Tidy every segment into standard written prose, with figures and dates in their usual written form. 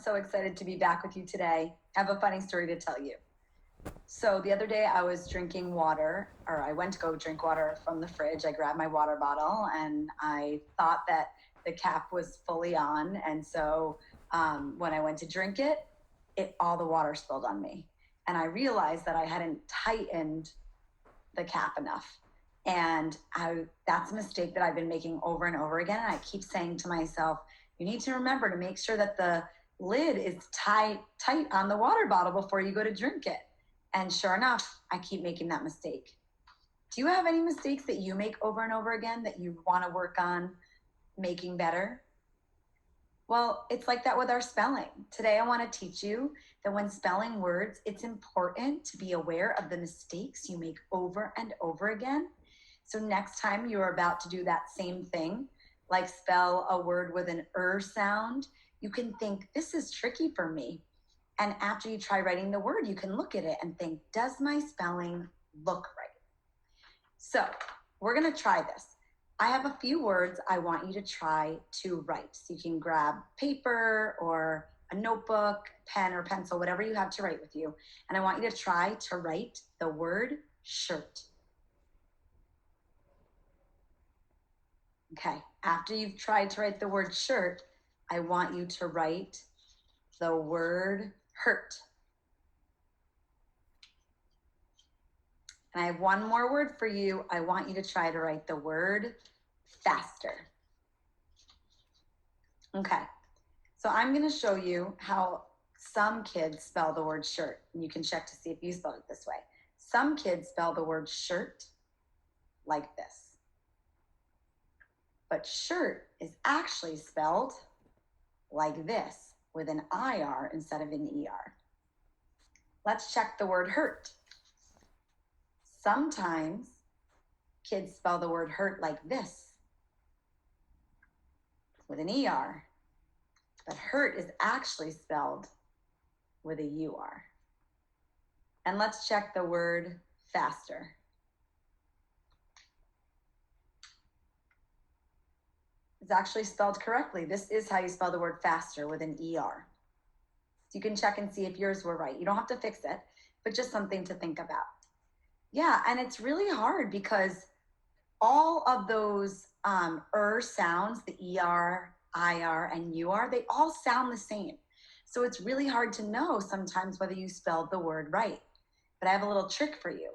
so excited to be back with you today. I have a funny story to tell you. So the other day I was drinking water, or I went to go drink water from the fridge. I grabbed my water bottle and I thought that the cap was fully on. And so when I went to drink it, all the water spilled on me. And I realized that I hadn't tightened the cap enough. And that's a mistake that I've been making over and over again. And I keep saying to myself, you need to remember to make sure that the lid is tight on the water bottle before you go to drink it. And sure enough, I keep making that mistake. Do you have any mistakes that you make over and over again that you want to work on making better? Well, it's like that with our spelling. Today, I want to teach you that when spelling words, it's important to be aware of the mistakes you make over and over again. So next time you're about to do that same thing, like spell a word with an sound, you can think, this is tricky for me. And after you try writing the word, you can look at it and think, does my spelling look right? So we're going to try this. I have a few words I want you to try to write. So you can grab paper or a notebook, pen or pencil, whatever you have to write with you. And I want you to try to write the word shirt. Okay, after you've tried to write the word shirt, I want you to write the word hurt. And I have one more word for you. I want you to try to write the word faster. Okay, so I'm going to show you how some kids spell the word shirt. And you can check to see if you spell it this way. Some kids spell the word shirt like this. But shirt is actually spelled like this with an IR instead of an ER. Let's check the word hurt. Sometimes kids spell the word hurt like this with an ER, but hurt is actually spelled with a UR. And let's check the word faster. It's actually spelled correctly. This is how you spell the word faster with an ER. So you can check and see if yours were right. You don't have to fix it, but just something to think about. Yeah, and it's really hard because all of those sounds, the ER, IR, and UR, they all sound the same. So it's really hard to know sometimes whether you spelled the word right. But I have a little trick for you.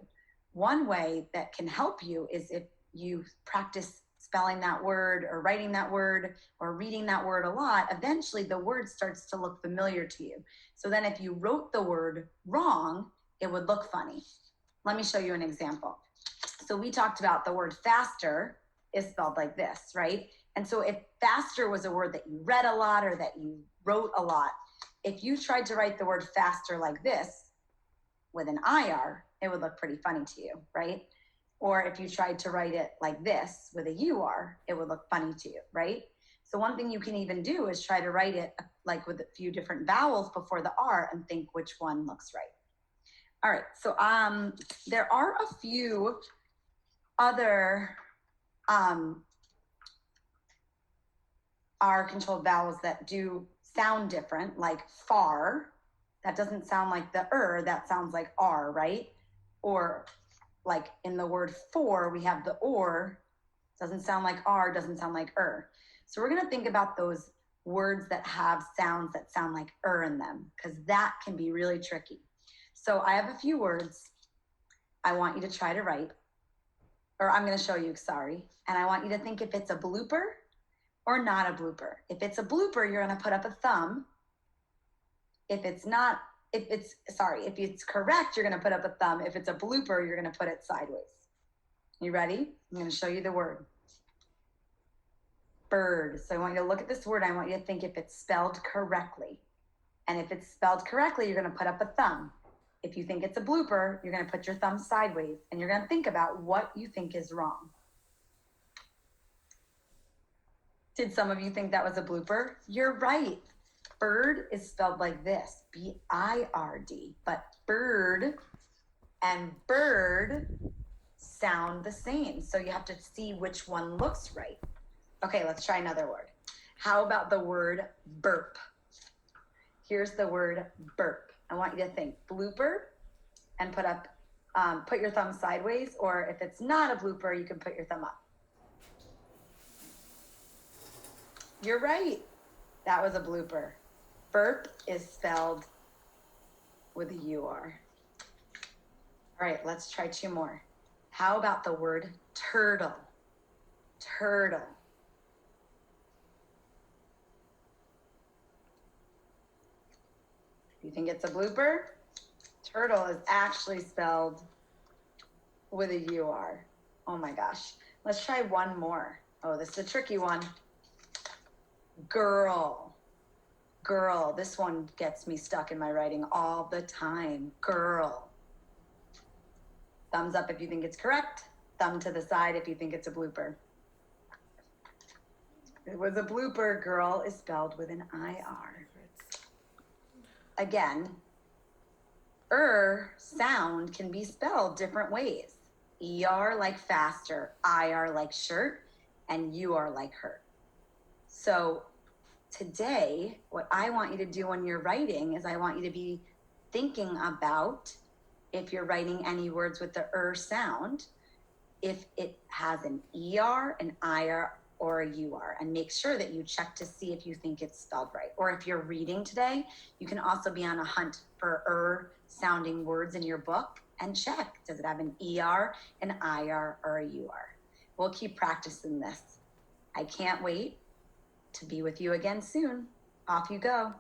One way that can help you is if you practice spelling that word or writing that word or reading that word a lot, eventually the word starts to look familiar to you. So then if you wrote the word wrong, it would look funny. Let me show you an example. So we talked about the word faster is spelled like this, right? And so if faster was a word that you read a lot or that you wrote a lot, if you tried to write the word faster like this with an IR, it would look pretty funny to you, right? Or if you tried to write it like this with a UR, it would look funny to you, right? So one thing you can even do is try to write it like with a few different vowels before the R and think which one looks right. All right, so there are a few other R-controlled vowels that do sound different, like far. That doesn't sound like the that sounds like R, right? Or like in the word for, we have the or, doesn't sound like R, doesn't sound like So we're gonna think about those words that have sounds that sound like in them, because that can be really tricky. So I have a few words I want you to try to write, or I'm gonna show you, sorry. And I want you to think if it's a blooper or not a blooper. If it's a blooper, you're gonna put up a thumb. If it's correct, you're gonna put up a thumb. If it's a blooper, you're gonna put it sideways. You ready? I'm gonna show you the word. Bird. So I want you to look at this word. I want you to think if it's spelled correctly. And if it's spelled correctly, you're gonna put up a thumb. If you think it's a blooper, you're gonna put your thumb sideways and you're gonna think about what you think is wrong. Did some of you think that was a blooper? You're right. Bird is spelled like this, B-I-R-D, but bird and bird sound the same. So you have to see which one looks right. Okay, let's try another word. How about the word burp? Here's the word burp. I want you to think blooper and put your thumb sideways, or if it's not a blooper, you can put your thumb up. You're right. That was a blooper. Burp is spelled with a U-R. All right, let's try 2 more. How about the word turtle? Turtle. You think it's a blooper? Turtle is actually spelled with a U-R. Oh my gosh. Let's try 1 more. Oh, this is a tricky one. Girl. Girl. This one gets me stuck in my writing all the time. Girl. Thumbs up if you think it's correct. Thumb to the side if you think it's a blooper. It was a blooper. Girl is spelled with an I-R. Again, sound can be spelled different ways. ER like faster, IR like shirt, and UR like hurt. So today, what I want you to do when you're writing is I want you to be thinking about, if you're writing any words with the sound, if it has an ER, an IR, or a UR, and make sure that you check to see if you think it's spelled right. Or if you're reading today, you can also be on a hunt for sounding words in your book and check, does it have an ER, an IR, or a UR? We'll keep practicing this. I can't wait to be with you again soon. Off you go.